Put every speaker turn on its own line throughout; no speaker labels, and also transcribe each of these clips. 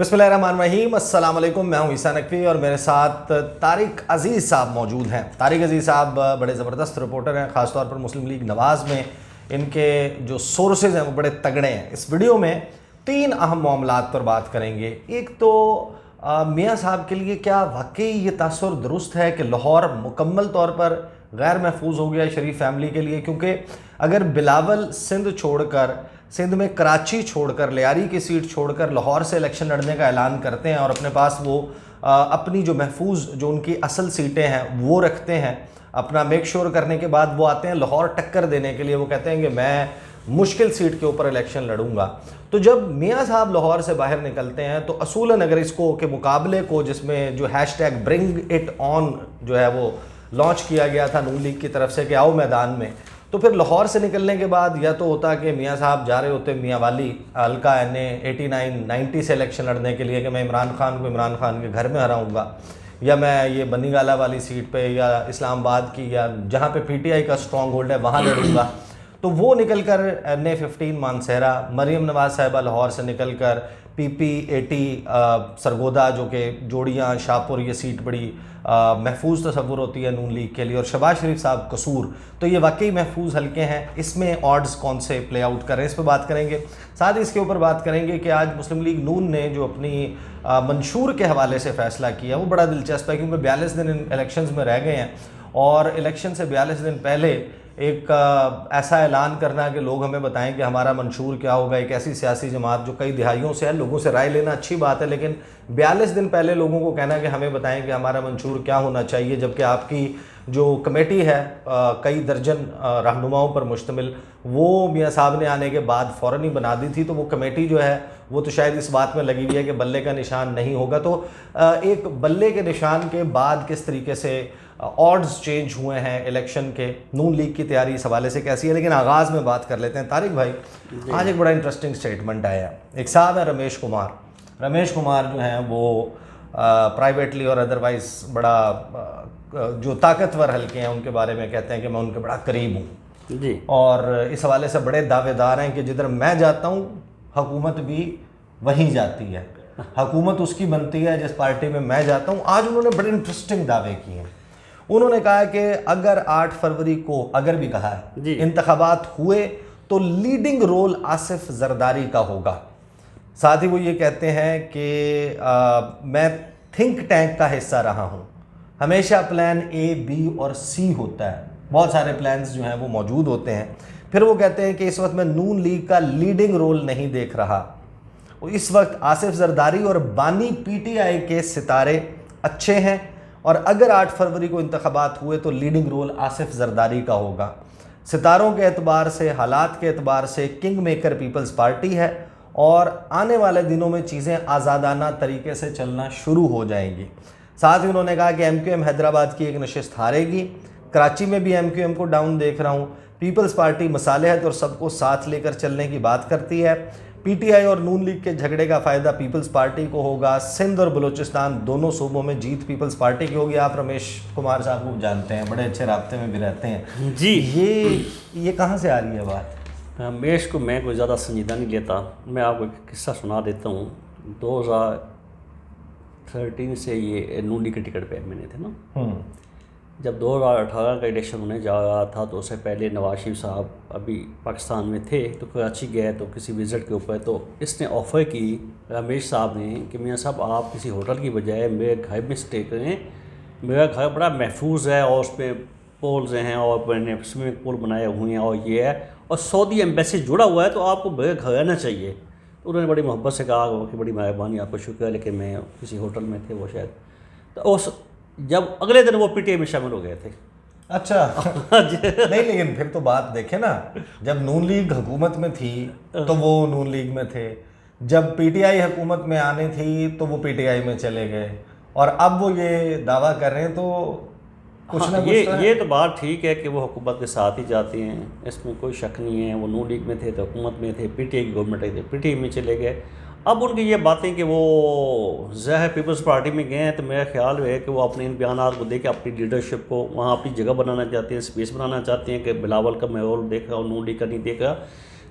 बिस्मिल्लाहिर्रहमानिर्रहीम, अस्सलाम वालेकुम। मैं हूं ईसा नकवी और मेरे साथ तारिक अजीज़ साहब मौजूद हैं। तारिक अजीज़ साहब बड़े ज़बरदस्त रिपोर्टर हैं, ख़ासतौर पर मुस्लिम लीग नवाज़ में इनके जो सोर्सेज हैं वो बड़े तगड़े हैं। इस वीडियो में 3 अहम मामलात पर बात करेंगे। एक तो मियाँ साहब के लिए क्या वाकई ये तासुर दुरुस्त है कि लाहौर मुकम्मल तौर पर गैर महफूज हो गया शरीफ फैमिली के लिए, क्योंकि अगर बिलावल सिंध छोड़कर, सिंध में कराची छोड़कर, लियारी की सीट छोड़कर लाहौर से इलेक्शन लड़ने का ऐलान करते हैं और अपने पास वो अपनी जो महफूज जो उनकी असल सीटें हैं वो रखते हैं, अपना मेक श्योर करने के बाद वो आते हैं लाहौर टक्कर देने के लिए। वो कहते हैं कि मैं मुश्किल सीट के ऊपर इलेक्शन लड़ूंगा। तो जब मियाँ साहब लाहौर से बाहर निकलते हैं तो असूलन अगर इसको के मुकाबले को, जिसमें जो हैशटैग ब्रिंग इट ऑन जो है वो लॉन्च किया गया था नून लीग की तरफ से कि आओ मैदान में, तो फिर लाहौर से निकलने के बाद या तो होता कि मियाँ साहब जा रहे होते मियाँ वाली हल्का NA 89-90 से इलेक्शन लड़ने के लिए कि मैं इमरान खान के घर में हराऊँगा, या मैं ये बनी गाला वाली सीट पे या इस्लामाबाद की या जहाँ पे PTI का स्ट्रॉन्ग होल्ड है वहाँ लड़ूंगा। तो वो निकल कर NA 15 मानसहरा, मरीम नवाज़ साहिबा लाहौर से निकल कर PP 80 सरगोदा, जो कि जोड़ियाँ शाहपुर, ये सीट बड़ी महफूज तस्वुर होती है नून लीग के लिए, और शहबाज शरीफ साहब कसूर, तो ये वाकई महफूज हल्के हैं। इसमें ऑड्स कौन से प्ले आउट कर रहे हैं, इस पर बात करेंगे। साथ ही इसके ऊपर बात करेंगे कि आज मुस्लिम लीग नून ने जो अपनी मंशूर के हवाले से फ़ैसला किया वो बड़ा दिलचस्प है, क्योंकि 42 दिन इलेक्शंस में रह गए हैं और इलेक्शन से 42 दिन पहले एक ऐसा ऐलान करना कि लोग हमें बताएं कि हमारा मंशूर क्या होगा। एक ऐसी सियासी जमात जो कई दिहाइयों से है, लोगों से राय लेना अच्छी बात है, लेकिन 42 दिन पहले लोगों को कहना कि हमें बताएं कि हमारा मंशूर क्या होना चाहिए, जबकि आपकी जो कमेटी है कई दर्जन रहनुमाओं पर मुश्तमिल, वो मियाँ साहब ने आने के बाद फ़ौरन ही बना दी थी। तो वो कमेटी जो है वो तो शायद इस बात में लगी हुई है कि बल्ले का निशान नहीं होगा। तो एक बल्ले के निशान के बाद किस तरीके से ऑड्स चेंज हुए हैं इलेक्शन के, नून लीग की तैयारी इस हवाले से कैसी है। लेकिन आगाज़ में बात कर लेते हैं। तारिक भाई, आज एक बड़ा इंटरेस्टिंग स्टेटमेंट आया। एक साहब है रमेश कुमार जो हैं वो प्राइवेटली और अदरवाइज़ बड़ा जो ताकतवर हल्के हैं उनके बारे में कहते हैं कि मैं उनके बड़ा करीब हूँ जी, और इस हवाले से बड़े दावेदार हैं कि जिधर मैं जाता हूँ हुकूमत भी वहीं जाती है, हुकूमत उसकी बनती है जिस पार्टी में मैं जाता हूँ। आज उन्होंने बड़े इंटरेस्टिंग दावे किए हैं। उन्होंने कहा कि अगर 8 फरवरी को, अगर भी कहा है, इंतखाबात हुए तो लीडिंग रोल आसिफ जरदारी का होगा। साथ ही वो ये कहते हैं कि मैं थिंक टैंक का हिस्सा रहा हूँ, हमेशा प्लान A, B और C होता है, बहुत सारे प्लान्स जो हैं वो मौजूद होते हैं। फिर वो कहते हैं कि इस वक्त मैं नून लीग का लीडिंग रोल नहीं देख रहा, इस वक्त आसिफ जरदारी और बानी PTI के सितारे अच्छे हैं, और अगर 8 फरवरी को इंतखाबात हुए तो लीडिंग रोल आसिफ जरदारी का होगा। सितारों के एतबार से, हालात के एतबार से किंग मेकर पीपल्स पार्टी है और आने वाले दिनों में चीज़ें आज़ादाना तरीके से चलना शुरू हो जाएंगी। साथ ही उन्होंने कहा कि MQM हैदराबाद की एक नशिस्त हारेगी, कराची में भी MQM को डाउन देख रहा हूँ, पीपल्स पार्टी मसालेहत और सबको साथ लेकर चलने की बात करती है, PTI और नून लीग के झगड़े का फ़ायदा पीपल्स पार्टी को होगा, सिंध और बलूचिस्तान दोनों सूबों में जीत पीपल्स पार्टी की होगी। आप रमेश कुमार साहब को जानते हैं, बड़े अच्छे राब्ते में भी रहते हैं जी। ये कहाँ से आ रही है बात?
रमेश को मैं कोई ज़्यादा संजीदा नहीं लेता। मैं आपको एक किस्सा सुना देता हूँ। 2013 से ये नून लीग के टिकट पे MNA थे ना, जब 2018 का इलेक्शन होने जा रहा था तो उससे पहले नवाज शरीफ साहब अभी पाकिस्तान में थे, तो कराची गए तो किसी विज़िट के ऊपर, तो इसने ऑफ़र की रमेश साहब ने कि मियाँ साहब आप किसी होटल की बजाय मेरे घर में स्टे करें, मेरा घर बड़ा महफूज है और उसमें पोल्स हैं और मैंने स्विमिंग पूल बनाए हुए हैं और ये है, और सऊदी एम्बेसी जुड़ा हुआ है, तो आपको मेरे घर रहना चाहिए। तो उन्होंने बड़ी मोहब्बत से कहा कि बड़ी मेहरबानी, आपको शुक्र है, लेकिन मैं किसी होटल में थे वो शायद, तो उस जब अगले दिन वो PTI में शामिल हो गए थे।
अच्छा नहीं, लेकिन फिर तो बात देखें ना, जब नून लीग हुकूमत में थी तो वो नून लीग में थे, जब PTI हुकूमत में आनी थी तो वो PTI में चले गए, और अब वो ये दावा कर रहे हैं तो कुछ ना कुछ
ये तो बात ठीक है कि वो हुकूमत के साथ ही जाते हैं, इसमें कोई शक नहीं है। वो नून लीग में थे तो हुकूमत में थे, PTI की गवर्नमेंट थे, PTI में चले गए। अब उनकी ये बातें कि वो ज़ाहिर पीपल्स पार्टी में गए हैं, तो मेरा ख्याल है कि वो अपने इन बयानात को देख के अपनी लीडरशिप को वहाँ अपनी जगह बनाना चाहते हैं, स्पेस बनाना चाहते हैं कि बिलावल का माहौल देख रहा और नून लीग का नहीं देख रहा।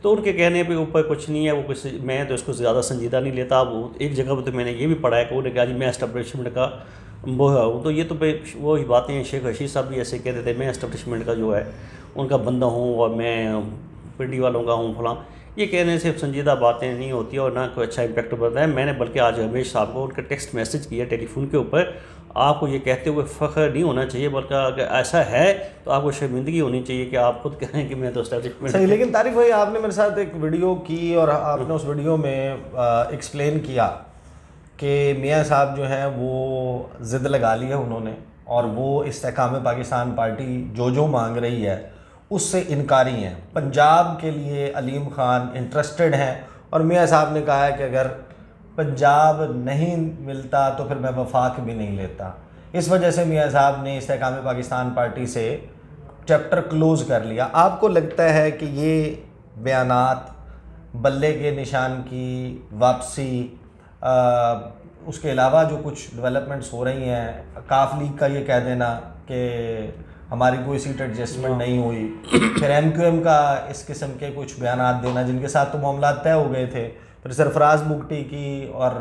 तो उनके कहने पे ऊपर कुछ नहीं है, वो कुछ मैं तो इसको ज़्यादा संजीदा नहीं लेता। वो एक जगह पर तो मैंने ये भी पढ़ा है कि उन्होंने कहा जी मैं एस्टेब्लिशमेंट का वो हूँ, तो ये तो वो ही बातें हैं। शेख रशीद साहब भी ऐसे कहते थे मैं एस्टेब्लिशमेंट का जो है उनका बंदा हूँ और मैं पिंडी वालों का हूँ फलां। ये कहने से संजीदा बातें नहीं होती और ना कोई अच्छा इम्पैक्ट पड़ता है। मैंने बल्कि आज रमेश साहब को उनका टेक्स्ट मैसेज किया टेलीफोन के ऊपर, आपको ये कहते हुए फ़ख्र नहीं होना चाहिए, बल्कि अगर ऐसा है तो आपको शर्मिंदगी होनी चाहिए कि आप खुद कहें कि मैं तो एस्टैब्लिशमेंट।
सही, लेकिन तारिक भाई आपने मेरे साथ एक वीडियो की और आपने उस वीडियो में एक्सप्लेन किया कि मियाँ साहब जो हैं वो ज़िद लगा ली है उन्होंने, और वो इस्तेहकाम पाकिस्तान पार्टी जो मांग रही है उससे इनकारी हैं। पंजाब के लिए अलीम ख़ान इंटरेस्टेड हैं और मियाँ साहब ने कहा है कि अगर पंजाब नहीं मिलता तो फिर मैं वफाक भी नहीं लेता। इस वजह से मियाँ साहब ने इस्तेहकाम पाकिस्तान पार्टी से चैप्टर क्लोज़ कर लिया। आपको लगता है कि ये बयानात, बल्ले के निशान की वापसी, उसके अलावा जो कुछ डेवलपमेंट्स हो रही हैं, काफ लीग का ये कह देना कि हमारी कोई सीट एडजस्टमेंट नहीं हुई, फिर MQM का इस किस्म के कुछ बयानात देना जिनके साथ तो मामला तय हो गए थे, फिर सरफराज बुगटी की और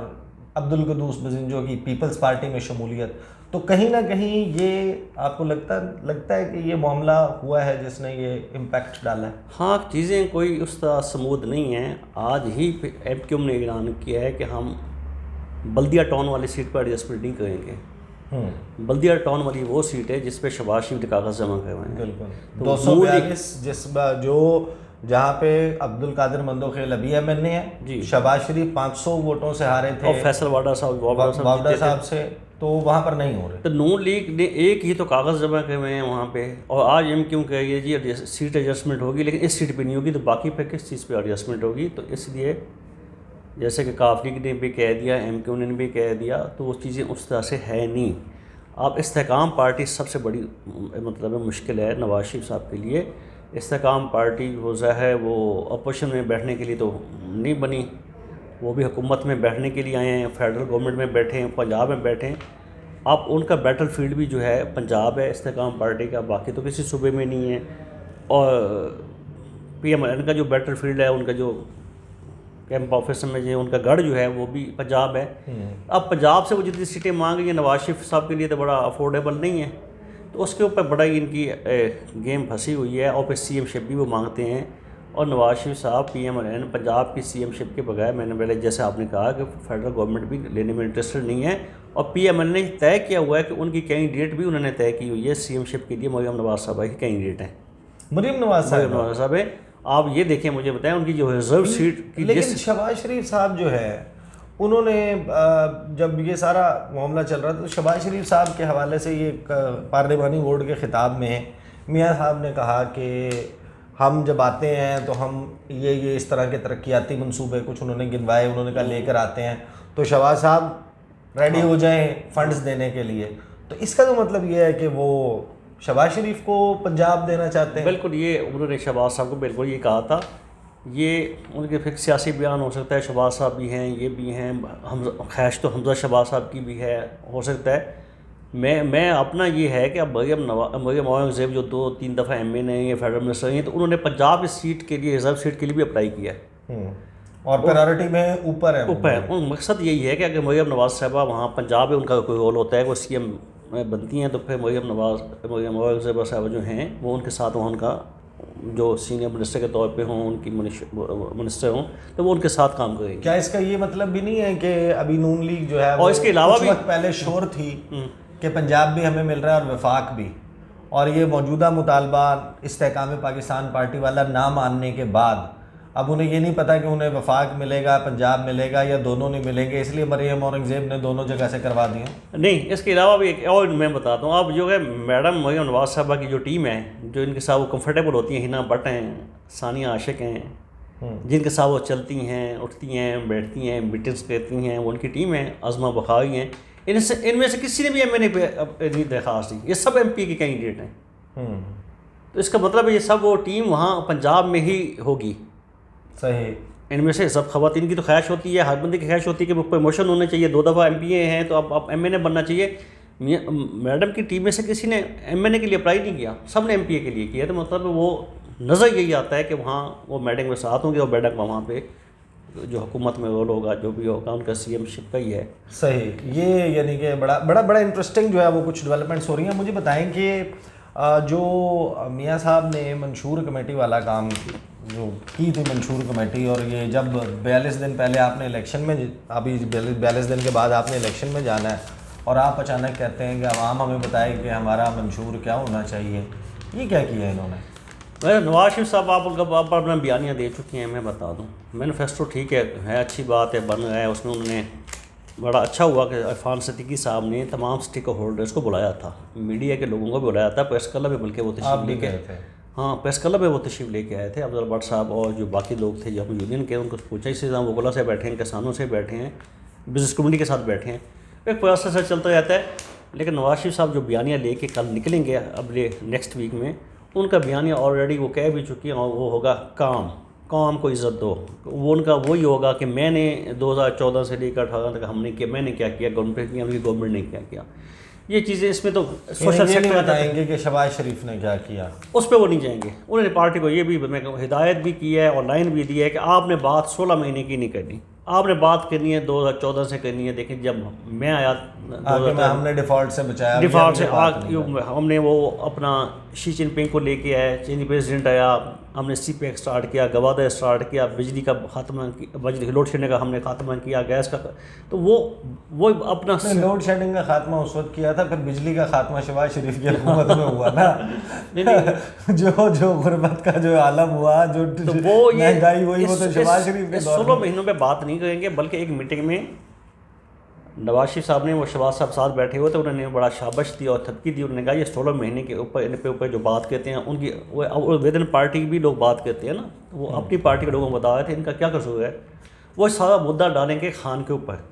अब्दुल कदूस बजिंजो की पीपल्स पार्टी में शमूलियत, तो कहीं ना कहीं ये आपको लगता है कि ये मामला हुआ है जिसने ये इम्पैक्ट डाला है?
हाँ, चीज़ें कोई उस तरह स्मूथ नहीं हैं। आज ही MQM ने ऐलान किया है कि हम बल्दिया टाउन वाली सीट पर एडजस्टमेंट नहीं करेंगे। बल्दिया टाउन वाली वो सीट है जिस पे शहबाज शरीफ ने कागज़ जमा करवाए हैं।
बिल्कुल,
तो
242 जो जहाँ पे अब्दुल कादिर मंदोखेल अभी MNA है, शहबाज शरीफ 500 वोटों से हारे थे
और फैसल वाडा
साहब से, तो वहाँ पर नहीं हो रहे।
तो नून लीग ने एक ही तो कागज़ जमा किए हुए हैं वहाँ पे, और आज MQM कह रही है जी सीट एडजस्टमेंट होगी, लेकिन इस सीट पे नहीं होगी, तो बाकी पे किस चीज़ पे एडजस्टमेंट होगी? तो इसलिए जैसे कि काफ लीग ने भी कह दिया, MQM ने भी कह दिया, तो वो चीज़ें उस तरह से है नहीं। आप इस्तेहकाम पार्टी सबसे बड़ी मतलब मुश्किल है नवाज शरीफ साहब के लिए। इस्तेहकाम पार्टी वो है वो अपोजिशन में बैठने के लिए तो नहीं बनी, वो भी हुकूमत में बैठने के लिए आए हैं, फेडरल गवर्नमेंट में बैठे हैं, पंजाब में बैठे हैं। आप उनका बैटल फील्ड भी जो है पंजाब है इस्तेहकाम पार्टी का, बाकी तो किसी सूबे में नहीं है। और PMLN का जो बैटल फील्ड है, उनका जो कैंप ऑफिस में जो उनका गढ़ जो है वो भी पंजाब है। अब पंजाब से वो जितनी सीटें मांग रही हैं नवाज शरीफ साहब के लिए तो बड़ा अफोर्डेबल नहीं है, तो उसके ऊपर बड़ा ही इनकी गेम फंसी हुई है। और फिर CM शिप भी वो मांगते हैं, और नवाज शरीफ साहब PMLN पंजाब की CM शिप के बगैर, मैंने पहले जैसे आपने कहा कि फेडरल गवर्नमेंट भी लेने में इंटरेस्टेड नहीं है। और PMLN ने तय किया हुआ है कि उनकी कैंडिडेट भी उन्होंने तय की हुई है CM शिप के लिए, मरियम नवाज साहब की कैंडिडेट हैं।
मरियम नवाज
साहब है। आप ये देखें, मुझे बताएं उनकी जो रिजर्व सीट की,
लेकिन शहबाज शरीफ साहब जो है उन्होंने जब ये सारा मामला चल रहा था तो शहबाज शरीफ साहब के हवाले से ये पार्लिमानी बोर्ड के खिताब में मियाँ साहब ने कहा कि हम जब आते हैं तो हम ये इस तरह के तरक्याती मंसूबे कुछ उन्होंने गिनवाए, उन्होंने कहा लेकर आते हैं, तो शहबाज साहब रेडी हो जाएं फंड्स देने के लिए। तो इसका तो मतलब ये है कि वो शहबाज शरीफ को पंजाब देना चाहते हैं।
बिल्कुल, ये उन्होंने शहबाज साहब को बिल्कुल ये कहा था। ये उनके फिर सियासी बयान हो सकता है, शहबाज साहब भी हैं, ये भी हैं, ख्वाहिश तो हमजा शहबाज साहब की भी है, हो सकता है। मैं अपना ये है कि अब मरियम औरंगज़ेब जो 2-3 दफ़ा MNA हैं, फेडरल मिनिस्टर हैं, तो उन्होंने पंजाब इस सीट के लिए, रिजर्व सीट के लिए भी अप्लाई किया है
और प्रायोरिटी में ऊपर है।
मकसद यही है कि अगर मरियम नवाज साहबा वहाँ पंजाब में उनका कोई रोल होता है, वो CM बनती हैं, तो फिर मरियम औरंगज़ेब साहब जो हैं वो उनके साथ वहाँ उनका जो सीनियर मिनिस्टर के तौर पे हों, उनकी मिनिस्टर हों, तो वो उनके साथ काम करेंगे।
क्या इसका ये मतलब भी नहीं है कि अभी नून लीग जो है,
और इसके अलावा भी
पहले शोर थी कि पंजाब भी हमें मिल रहा है और वफाक भी, और ये मौजूदा मुतालबा इस्तेहकाम पाकिस्तान पार्टी वाला ना मानने के बाद अब उन्हें ये नहीं पता कि उन्हें वफाक मिलेगा, पंजाब मिलेगा या दोनों नहीं मिलेंगे, इसलिए मरियम औरंगज़ेब ने दोनों जगह से करवा दिया।
नहीं, इसके अलावा भी एक और मैं बताता हूँ। अब जो है मैडम मरियम नवाज साहबा की जो टीम है, जो इनके साथ वो कंफर्टेबल होती हैं, हिना भट्ट हैं, सानिया आशिक हैं, जिनके साथ वो चलती हैं, उठती हैं, बैठती हैं, मीटिंग्स करती हैं, वो उनकी टीम है। अज़मा बखारी हैं। इनमें से किसी ने भी MNA पे नहीं दरख्वास्त दी, ये सब MP के कैंडिडेट हैं। तो इसका मतलब है ये सब वो टीम वहाँ पंजाब में ही होगी।
सही।
इनमें से सब ख़वातीन की तो ख्वाहिश होती है, हर बंदे की ख्वाहिश होती है कि प्रमोशन होने चाहिए, 2 दफ़ा MPA हैं तो अब MNA बनना चाहिए। मैडम की टीम में से किसी ने MNA के लिए अप्लाई नहीं किया, सब ने MPA के लिए किया। तो मतलब वो नज़र यही आता है कि वहाँ वो मीटिंग में साथ होंगे और बैठक वहाँ पे जो हुकूमत में रोल होगा, जो भी होगा, उनका सीएमशिप का ही है।
सही, ये यानी कि बड़ा इंटरेस्टिंग जो है वो कुछ डेवलपमेंट्स हो रही हैं। मुझे बताएं कि जो मियाँ साहब ने मंशूर कमेटी वाला काम जो की थी, मंशूर कमेटी, और ये जब 42 दिन पहले आपने इलेक्शन में, अभी 42 दिन के बाद आपने इलेक्शन में जाना है और आप अचानक कहते हैं कि आवाम हमें बताए कि हमारा मंशूर क्या होना चाहिए, ये क्या किया है इन्होंने?
नवाज शरीफ साहब आप अपना बयानियाँ दे चुके हैं। मैं बता दूँ, मैनिफेस्टो ठीक है, अच्छी बात है, बन गया है। उसमें उन्होंने बड़ा अच्छा हुआ कि इरफान सिद्दीकी साहब ने तमाम स्टेक होल्डर्स को बुलाया था, मीडिया के लोगों को भी बुलाया था, प्रेस क्लब में बल्कि वो तशरीफ लेके आए थे। हाँ, प्रेस क्लब में वो तशरीफ लेके आए थे। अब्दुल भट्ट साहब और जो बाकी लोग थे जो हम यूनियन के, उनको पूछा, इससे हम वगला से बैठे हैं, किसानों से बैठे हैं, बिजनेस कम्युनिटी के साथ बैठे हैं, एक प्रोसेस से चलता रहता है। लेकिन नवाज शरीफ साहब जो बयानियाँ लेके कल निकलेंगे अगले नेक्स्ट वीक में, उनका बयानिया ऑलरेडी वो कह भी चुकी हैं, और वो होगा काम को इज़्ज़त दो। वो उनका वही होगा कि मैंने 2014 से लेकर 18 तक हमने किया, मैंने क्या किया, गवर्नमेंट किया, उनकी गवर्नमेंट ने क्या किया, ये चीज़ें इसमें तो सोशल सेक्टर में
बताएंगे कि शहबाज शरीफ ने क्या किया,
उस पर वो नहीं जाएंगे। उन्होंने पार्टी को ये भी हिदायत भी की है और लाइन भी दी है कि आपने बात 16 महीने की नहीं करनी, आपने बात करनी है 2014 से करनी है। देखिए, जब मैं आया
हमने डिफ़ॉल्ट से बचाया,
डिफ़ॉल्ट से हमने वो अपना शी जिनपिंग को लेके आए, चीनी प्रेसिडेंट आया, हमने CPEC स्टार्ट किया, गवादर स्टार्ट किया, बिजली का खात्मा, बिजली लोड शेडिंग का हमने खात्मा किया, गैस का। तो वो अपना
लोड शेडिंग का खात्मा उस वक्त किया था, फिर बिजली का खात्मा शहबाज शरीफ की हुकूमत में हुआ ना। जो गुर्बत का जो आलम हुआ, जो
तो वो
महंगाई हुई, वो तो शहबाज शरीफ के
16 महीनों में बात नहीं करेंगे, बल्कि एक मीटिंग में नवाज शरीफ साहब ने, वो शहबाज साहब साथ बैठे हुए थे, उन्होंने बड़ा शाबाश दी और थपकी दी। उन्होंने कहा ये 16 महीने के ऊपर इन पे ऊपर जो बात कहते हैं, उनकी वो विद इन पार्टी भी लोग बात कहते हैं ना, तो वो अपनी पार्टी के लोगों को बता रहे थे इनका क्या कसूर है। वो सारा मुद्दा डालेंगे खान के ऊपर।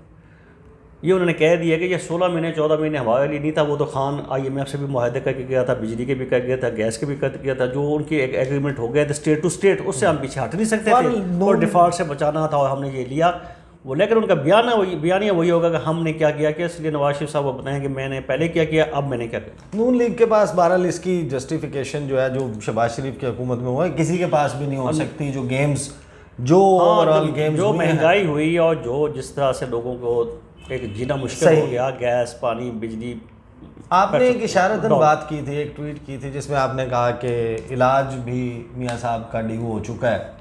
ये उन्होंने कह दिया कि ये 16 महीने 14 महीने हमारे लिए नहीं था, वो तो खान IMF से भी मुआहदे करके गया था, बिजली के भी कर गया था, गैस के भी कर गया था, जो उनकी एक एग्रीमेंट हो गया था स्टेट टू स्टेट, उससे हम पीछे हट नहीं सकते थे, और डिफ़ॉल्ट से बचाना था और हमने ये लिया वो। लेकिन उनका बयानिया वही होगा कि हमने क्या किया, इसलिए नवाज शरीफ साहब बताएं कि मैंने पहले क्या किया, अब मैंने क्या किया।
नून लीग के पास बहरहाल इसकी जस्टिफिकेशन जो है, जो शहबाज शरीफ की हुकूमत में हुआ है, किसी के पास भी नहीं हो सकती। जो गेम्स, जो ओवरऑल गेम्स,
जो महंगाई हुई और जो जिस तरह से लोगों को एक जीना मुश्किल हो गया, गैस, पानी, बिजली।
आपने एक इशारतन बात की थी, एक ट्वीट की थी, जिसमें आपने कहा कि इलाज भी मियाँ साहब का ड्यू हो चुका है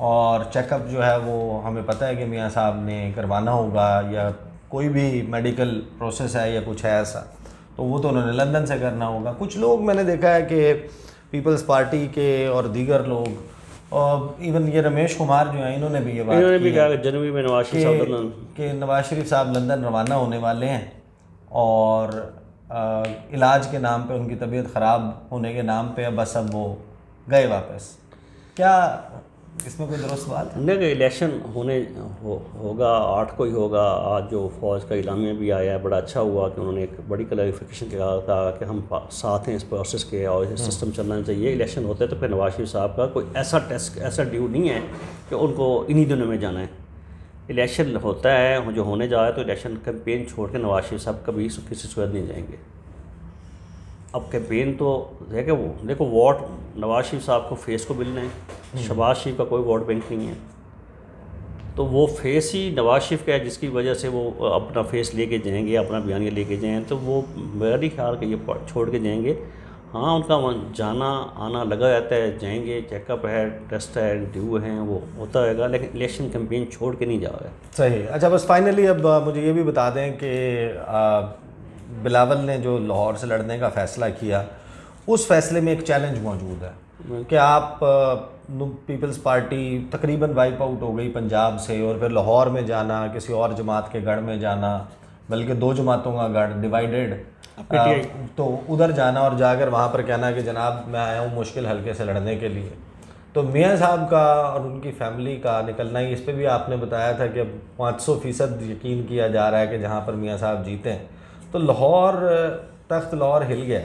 और चेकअप जो है वो हमें पता है कि मियाँ साहब ने करवाना होगा, या कोई भी मेडिकल प्रोसेस है या कुछ है ऐसा, तो वो तो उन्होंने लंदन से करना होगा। कुछ लोग मैंने देखा है कि पीपल्स पार्टी के और दीगर लोग, और इवन ये रमेश कुमार जो हैं, इन्होंने भी ये बात की है
जनवरी में नवाज
शरीफ साहब लंदन रवाना होने वाले हैं और इलाज के नाम पे, उनकी तबीयत ख़राब होने के नाम पे बस अब वो गए वापस। क्या इसमें कोई दुरुस्त बात है?
नहीं, इलेक्शन होगा 8 को ही होगा। आज जो फौज का इलामिया भी आया है, बड़ा अच्छा हुआ कि उन्होंने एक बड़ी क्लैरिफिकेशन कहा था कि हम साथ हैं इस प्रोसेस के और सिस्टम चलना चाहिए। इलेक्शन होते हैं तो फिर नवाज शरीफ साहब का कोई ऐसा ड्यू नहीं है कि उनको इन्हीं दिनों में जाना है। इलेक्शन होता है, जो होने जा रहा है, तो इलेक्शन कैंपेन छोड़ के नवाज शरीफ साहब कभी किसी सूरत नहीं जाएंगे। अब कैंपेन तो देखो वोट नवाज शरीफ साहब को फेस को मिलना है, शहबाज शरीफ का कोई वोट बैंक नहीं है, तो वो फेस ही नवाज शरीफ का है, जिसकी वजह से वो अपना फेस लेके जाएंगे, अपना बयानिया लेके जाएँ, तो वो मेरा नहीं ख्याल कि ये छोड़ के जाएंगे। हाँ, उनका जाना आना लगा रहता है, जाएंगे, चेकअप है, टेस्ट है, ड्यू हैं, वो होता रहेगा, लेकिन इलेक्शन कैंपेन छोड़ के नहीं जा रहा है।
सही। अच्छा, बस फाइनली अब मुझे ये भी बता दें कि बिलावल ने जो लाहौर से लड़ने का फ़ैसला किया, उस फैसले में एक चैलेंज मौजूद है कि आप पीपल्स पार्टी तकरीबन वाइप आउट हो गई पंजाब से, और फिर लाहौर में जाना, किसी और जमात के गढ़ में जाना, बल्कि 2 जमातों का गढ़ डिवाइडेड, तो उधर जाना और जाकर वहाँ पर कहना कि जनाब मैं आया हूँ मुश्किल हल्के से लड़ने के लिए। तो मियाँ साहब का और उनकी फैमिली का निकलना ही, इस पर भी आपने बताया था कि अब 500% यकीन किया जा रहा है कि जहाँ पर मियाँ साहब जीते हैं तो लाहौर, तख्त लाहौर हिल गया।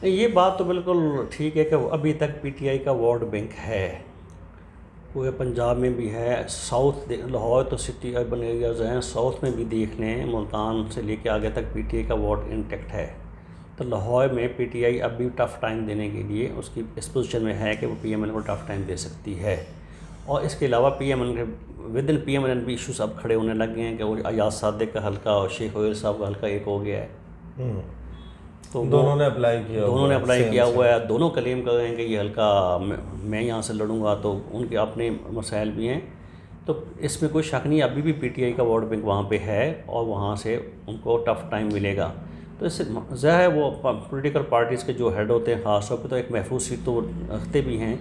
ये बात तो बिल्कुल ठीक है कि अभी तक PTI का वोट बैंक है, पूरे पंजाब में भी है, साउथ लाहौर तो सिटी अर्बन एरियाज़ हैं, साउथ में भी देख लें, मुल्तान से लेके आगे तक PTI का वोट इंटेक्ट है। तो लाहौर में पीटीआई अब भी टफ़ टाइम देने के लिए उसकी इस पोजीशन में है कि वो पीएमएल को टफ़ टाइम दे सकती है। और इसके अलावा पीएमएल के विद इन पीएमएल भी इशूज़ अब खड़े होने लग गए हैं कि वो अयाज सादिक का हल्का और शेख ओयल साहब का हल्का एक हो गया है। तो
दोनों ने अप्लाई किया
हुआ है। दोनों क्लेम कर रहे हैं कि ये हल्का मैं यहाँ से लड़ूंगा, तो उनके अपने मसाइल भी हैं। तो इसमें कोई शक नहीं, अभी भी पीटीआई का वोट बैंक वहाँ पे है और वहाँ से उनको टफ़ टाइम मिलेगा। तो इससे ज़ाहिर है वो पॉलिटिकल पार्टीज़ के जो हेड होते हैं ख़ास तौर पे तो एक महफूज सीट तो रखते भी हैं।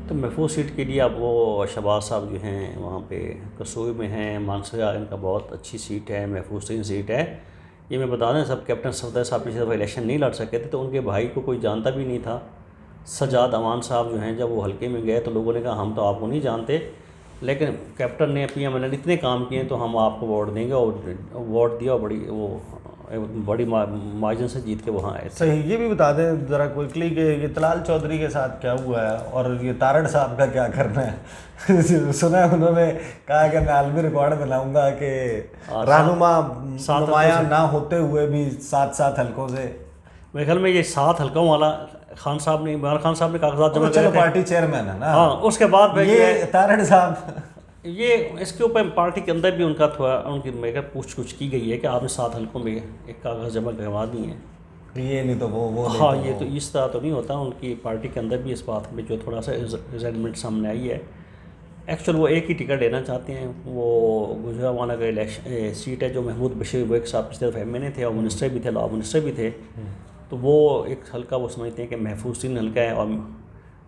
तो महफूज सीट के लिए अब वो शहबाज साहब जो हैं वहाँ पे कसूर में हैं, मानसरा इनका बहुत अच्छी सीट है, महफूज तरीन सीट है। ये मैं बता दें, सब कैप्टन सफदर साहब पिछली दफ़ा इलेक्शन नहीं लड़ सके थे तो उनके भाई को कोई जानता भी नहीं था। सजाद अमान साहब जो हैं जब वो हल्के में गए तो लोगों ने कहा हम तो आपको नहीं जानते, लेकिन कैप्टन ने पीएमएल ने इतने काम किए तो हम आपको वोट देंगे, और वोट दिया और बड़ी मार्जिन से जीत के वहाँ आए।
सही, ये भी बता दें ज़रा क्विकली कि ये तलाल चौधरी के साथ क्या हुआ है और ये तारड़ साहब का क्या करना है। सुना है उन्होंने कहा कि मैं आलमी रिकॉर्ड बनाऊंगा कि रहनुमा नुमाया ना होते हुए भी 7 हल्कों से।
मेरे ख्याल में ये 7 हल्कों वाला खान साहब ने, इमरान खान साहब ने कागजात जमा
चलो पार्टी चेयरमैन है ना।
हाँ, उसके बाद
ये तारड़ साहब
ये इसके ऊपर पार्टी के अंदर भी उनका थोड़ा उनकी मेरे पूछ की गई है कि आपने 7 हल्कों में एक कागज़ जमा करवा दी है,
ये नहीं तो वो
हाँ तो ये तो इस तरह तो नहीं होता। उनकी पार्टी के अंदर भी इस बात में जो थोड़ा सा रिजल्टमेंट सामने आई है। एक्चुअल वो एक ही टिकट लेना चाहते हैं। वो गुजरावाला का इलेक्शन सीट है जो महमूद बशीर वैक साहब पिछले दफ़ा एमएनए थे और मिनिस्टर भी थे, लॉ मिनिस्टर भी थे, तो वो एक हल्का वो समझते हैं कि महफूज तरीन हल्का है। और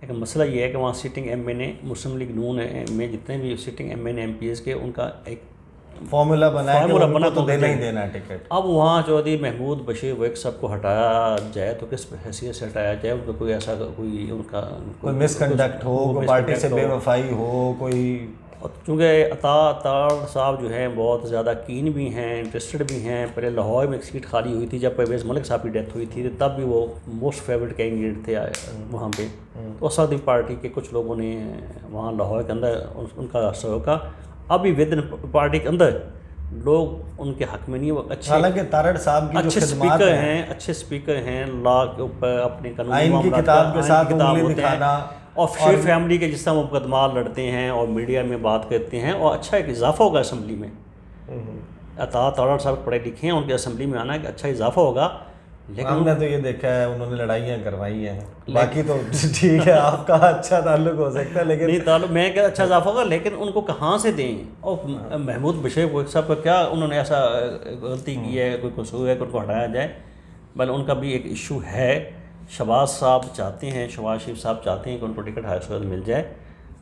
एक मसला ये है कि वहाँ सिटिंग एमएनए मुस्लिम लीग नून में जितने भी सिटिंग एमएनए एमपीएस के उनका एक
फॉर्मूला बना तो देना ही देना टिकट।
अब वहाँ चौधरी महमूद बशीर वैक साहब को हटाया जाए तो किस हैसियत से हटाया जाए? उनका कोई ऐसा कोई
मिसकंडक्ट हो, कोई पार्टी से बेवफाई हो, कोई,
चूँकि तार साहब जो हैं बहुत ज़्यादा कीन भी हैं, इंटरेस्टेड भी हैं। पहले लाहौर में एक सीट खाली हुई थी जब परवेज़ मलिक साहब की डेथ हुई थी, तब भी वो मोस्ट फेवरेट कैंडिडेट थे वहाँ पे। तो उस वक्त पार्टी के कुछ लोगों ने वहाँ लाहौर के अंदर उनका रास्ता रोका। अभी विद इन पार्टी के अंदर लोग उनके हक में नहीं, वो अच्छे,
हालांकि तारड़ साहब की
अच्छे स्पीकर हैं, अच्छे स्पीकर हैं, लॉ के ऊपर अपने कानूनी
की किताब के साथ उंगली दिखाना
और शेर फैमिली के जिस तरह वो मुकदमा लड़ते हैं और मीडिया में बात करते हैं, और अच्छा एक इजाफा होगा असम्बली में। तारड़ साहब पढ़े लिखे हैं, उनके असम्बली में आना एक अच्छा इजाफा होगा।
लेकिन हमने तो ये देखा है उन्होंने लड़ाइयाँ करवाई हैं, बाकी तो ठीक है आपका अच्छा ताल्लुक हो सकता है, लेकिन
नहीं ताल्लुक मैं क्या अच्छा इजाफा होगा, लेकिन उनको कहाँ से दें? और महमूद बशीर वैक साहब का क्या उन्होंने ऐसा गलती की है, कोई कसूर है कि उनको हटाया जाए? बल उनका भी एक इशू है। शहबाज साहब चाहते हैं, शहबाज शरीफ साहब चाहते हैं कि उनको टिकट हाई सूरत मिल जाए,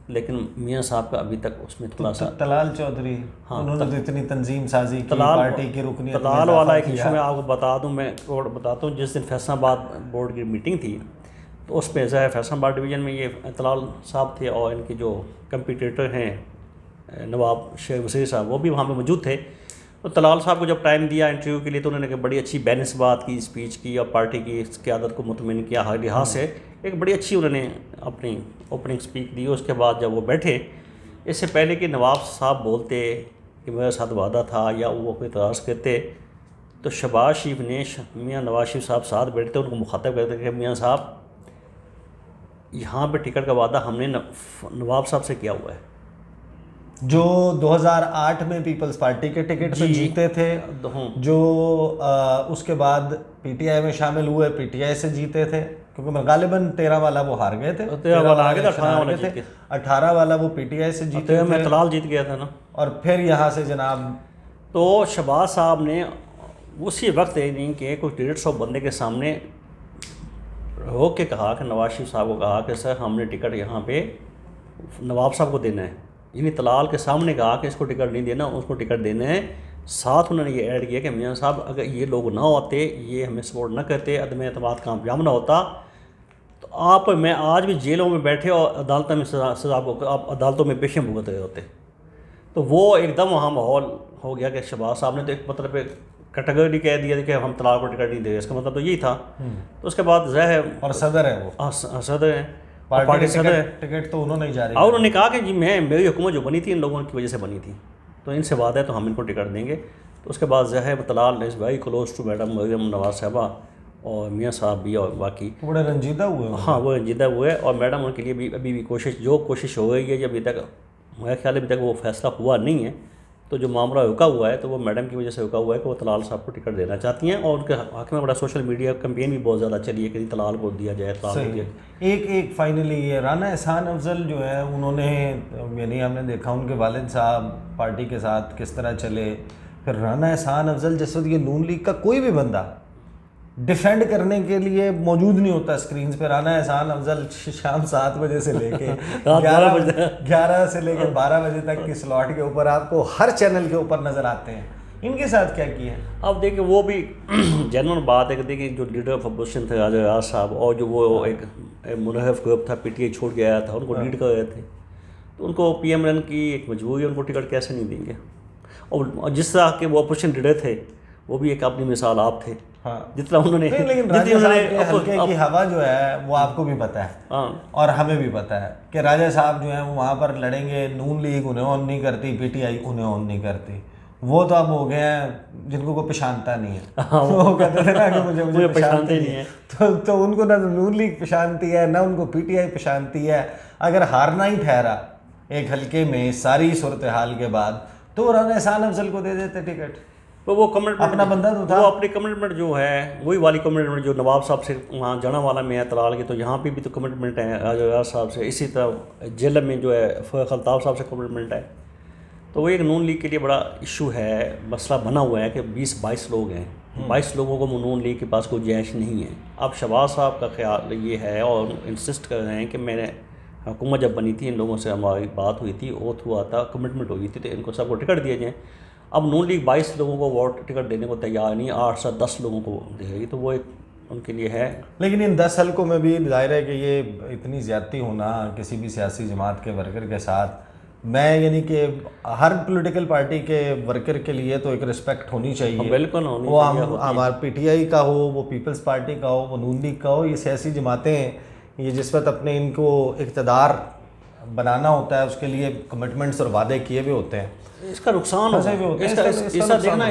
लेकिन मियाँ साहब का अभी तक उसमें थोड़ा सा।
तलाल चौधरी, हाँ, उन्होंने तो इतनी तंजीम साजी की, पार्टी की रुकनीत
तलाल वाला एक इशू मैं आपको बता दूं, मैं बताता हूँ। जिस दिन फैसलाबाद बोर्ड की मीटिंग थी तो उस पर ज़ाहिर फैसलाबाद डिवीज़न में ये तलाल साहब थे और इनके जो कंपटीटर हैं नवाब शेख वसीर साहब, वो भी वहाँ पे मौजूद थे। तो तलाल साहब को जब टाइम दिया इंटरव्यू के लिए तो उन्होंने बड़ी अच्छी बैलेंस बात की, स्पीच की और पार्टी की क़यादत को मुतमिन किया। हर लिहाज से एक बड़ी अच्छी उन्होंने अपनी ओपनिंग स्पीच दी। उसके बाद जब वो बैठे, इससे पहले कि नवाब साहब बोलते कि मेरे साथ वादा था या वो कोई इतराज़ करते, तो शहबाज शरीफ ने मियाँ नवाज शरीफ साहब साथ बैठते उनको मुखातब करते कि मियाँ साहब यहाँ पे टिकट का वादा हमने नवाब साहब से किया हुआ है,
जो 2008 में पीपल्स पार्टी के टिकट पे जीते थे, जो उसके बाद पीटीआई में शामिल हुए, पीटीआई से जीते थे, क्योंकि गालिबन 13 वाला वो हार गए थे,
13 वाला आगे था, 18 वाला जीत गए,
18 वाला वो पीटीआई से जीते थे,
में तलाल जीत गया था ना।
और फिर यहाँ से जनाब
तो शहबाज साहब ने उसी वक्त नहीं कि कुछ 150 बंदे के सामने हो के कहा कि नवाज शरीफ साहब को कहा कि सर हमने टिकट यहाँ पे नवाब साहब को देना है, यानी तलाल के सामने कहा कि इसको टिकट नहीं देना, उसको टिकट देना है। साथ उन्होंने ये ऐड किया कि मियाँ साहब अगर ये लोग ना होते, ये हमें सपोर्ट ना करते, अदम एतमाद कामयाब ना होता, तो आप मैं आज भी जेलों में बैठे और अदालतों में सजा आप अदालतों में पेशे भुगत रहे होते। तो वो एकदम वहाँ माहौल हो गया कि शहबाज साहब ने तो एक मतलब पे कैटेगरी कह दिया कि हम तलाक को टिकट नहीं दे, इसका मतलब तो यही था। तो उसके बाद ज़ाहिर
और सदर है वो,
सदर है
पार्टी सदर, टिकट तो उन्होंने ही जारी किया।
और उन्होंने कहा कि जी मेरी हुकूमत जो बनी थी इन लोगों की वजह से बनी थी, तो इनसे वादा है तो हम इनको टिकट देंगे। तो उसके बाद ज़ाहिर Talal is very close to madam Maryam Nawaz साहबा, और मियाँ साहब भी और बाकी
बड़े रंजीदा हुए हैं।
हाँ वो रंजीदा हुए और मैडम उनके लिए भी अभी भी कोशिश हो गई है। जब अभी तक मेरा ख्याल है अभी तक वो फैसला हुआ नहीं है, तो जो मामला रुका हुआ है तो वो मैडम की वजह से रुका हुआ है कि वो तलाल साहब को टिकट देना चाहती हैं। और उनके हक़ में बड़ा सोशल मीडिया कैंपेन भी बहुत ज़्यादा चली है कि तलाल को दिया जाए, तलाल को दिया जाए।
एक फाइनली ये राना एहसान अफजल जो है उन्होंने, यानी हमने देखा उनके वालिद साहब पार्टी के साथ किस तरह चले, फिर राना एहसान अफजल जैसे ये नून लीग का कोई भी बंदा डिफेंड करने के लिए मौजूद नहीं होता स्क्रीन पे। राना एहसान अफजल शाम 7 बजे से लेके 11 से लेके 12 बजे तक की स्लॉट के ऊपर आपको हर चैनल के ऊपर नज़र आते हैं। इनके साथ क्या किया है?
अब देखिए वो भी जेन्युइन बात है कि देखिए जो लीडर ऑफ अपोजिशन थे राजा राज साहब, और जो वो एक मुनहफ ग्रुप था पीटीआई छोड़ के आया था, उनको लीड कर रहे थे, तो उनको पीएमएल की एक मजबूरी है, उनको टिकट कैसे नहीं देंगे। और जिस तरह के वो अपोजिशन लीडर थे वो भी एक अपनी मिसाल आप थे।
हाँ।
जितना उन्होंने
लेकिन राजा साहब के हल्के की हवा जो है वो आपको भी पता है।
हाँ।
और हमें भी पता है कि राजा साहब जो है वो वहाँ पर लड़ेंगे, नून लीग उन्हें ऑन नहीं करती, पीटीआई उन्हें ऑन नहीं करती। वो तो अब हो गए हैं जिनको कोई पहचानता नहीं है।
हाँ,
वो कहते थे ना कि मुझे
पहचानते नहीं है।
तो उनको ना तो नून लीग पहचानती है ना उनको पीटीआई पहचानती है। अगर हारना ही ठहरा एक हल्के में सारी सूरत हाल के बाद तो राना एहसान अफजल को दे देते टिकट।
तो वो कमिटमेंट
अपना बंदा तो था,
वो अपनी कमिटमेंट जो है वही वाली कमिटमेंट जो नवाब साहब से वहाँ जाना वाला में है तलाल की, तो यहाँ पे भी तो कमिटमेंट है राजा साहब से। इसी तरह जेल में जो है फ़ैज़ अल्ताफ़ साहब से कमिटमेंट है। तो वो एक नून लीग के लिए बड़ा इशू है, मसला बना हुआ है कि 20-22 लोग हैं, 22 लोगों को नून लीग के पास कोई गुंजाइश नहीं है। अब शहबाज साहब का ख्याल ये है और इंसिस्ट कर रहे हैं कि मैंने हुकूमत जब बनी थी इन लोगों से हमारी बात हुई थी, ओथ हुआ था, कमिटमेंट हुई थी, तो इनको सबको टिकट दिए जाएँ। अब नून लीग 22 लोगों को वोट टिकट देने को तैयार नहीं, 8 से 10 लोगों को देगी, तो वो एक उनके लिए है।
लेकिन इन 10 हल्कों में भी जाहिर है कि ये इतनी ज़्यादती होना किसी भी सियासी जमात के वर्कर के साथ, मैं यानी कि हर पॉलिटिकल पार्टी के वर्कर के लिए तो एक रिस्पेक्ट होनी चाहिए।
बिल्कुल होनी
वो
चाहिए।
हमारा पीटीआई का हो, वो पीपल्स पार्टी का हो, वो नून लीग का हो, ये सियासी जमातें ये जिस वक्त अपने इनको इक़्तिदार बनाना होता है उसके लिए कमिटमेंट्स और वादे किए हुए होते हैं।
इसका नुकसान होगा,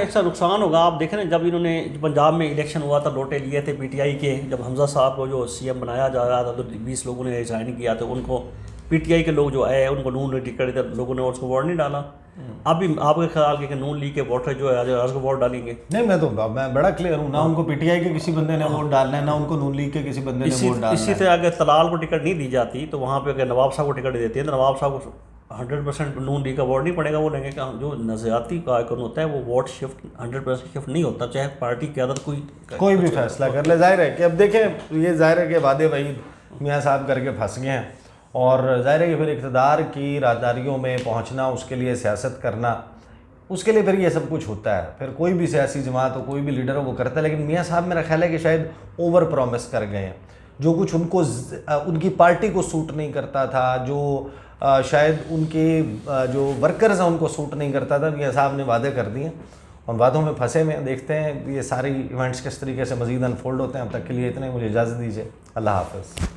इसका नुकसान होगा। आप देखें ना जब इन्होंने पंजाब में इलेक्शन हुआ था, लोटे लिए थे पीटीआई के, जब हमजा साहब को जो सीएम बनाया जा रहा था तो 20 लोगों ने रिजाइन किया, तो उनको पीटीआई के लोग जो आए उनको नून लीग टिकट लोगों ने उसको वोट नहीं डाला। अभी आपके ख्याल के नून लीग के वोटर जो है आज को वोट डालेंगे?
नहीं, मैं बड़ा क्लियर हूँ ना, उनको पीटीआई के किसी बंदे ने वोट डालना है ना उनको नून लीग के किसी बंदे ने वोट डालना है।
इसी तरह अगर तलाल को टिकट नहीं दी जाती तो वहाँ पे अगर नवाब साहब को टिकट देते हैं तो नवाब साहब को 100% नून लीग का वोट नहीं पड़ेगा। वो लेंगे कि जो नज़रियाती कारकुन होता है वो वोट शिफ्ट 100% शिफ्ट नहीं होता, चाहे पार्टी की आदत कोई
भी फैसला कर ले। जाहिर है कि अब देखें ये जाहिर है कि वादे वही मियाँ साहब करके फंस गए हैं, और जाहिर है कि फिर इक़्तिदार की राजदारियों में पहुँचना, उसके लिए सियासत करना, उसके लिए फिर ये सब कुछ होता है। फिर कोई भी सियासी जमात हो, कोई भी लीडर हो, वो करता है। लेकिन मियाँ साहब मेरा ख्याल है कि शायद ओवर प्रॉमिस कर गए हैं। जो कुछ उनको उनकी पार्टी को सूट नहीं करता था, जो शायद उनके जो वर्कर्स हैं उनको सूट नहीं करता था, मियाँ साहब ने वादे कर दिए और वादों में फंसे में। देखते हैं ये सारी इवेंट्स किस तरीके से मज़ीद अनफोल्ड होते हैं। अब तक के लिए इतने, मुझे इजाज़त दीजिए। अल्लाह हाफ़िज़।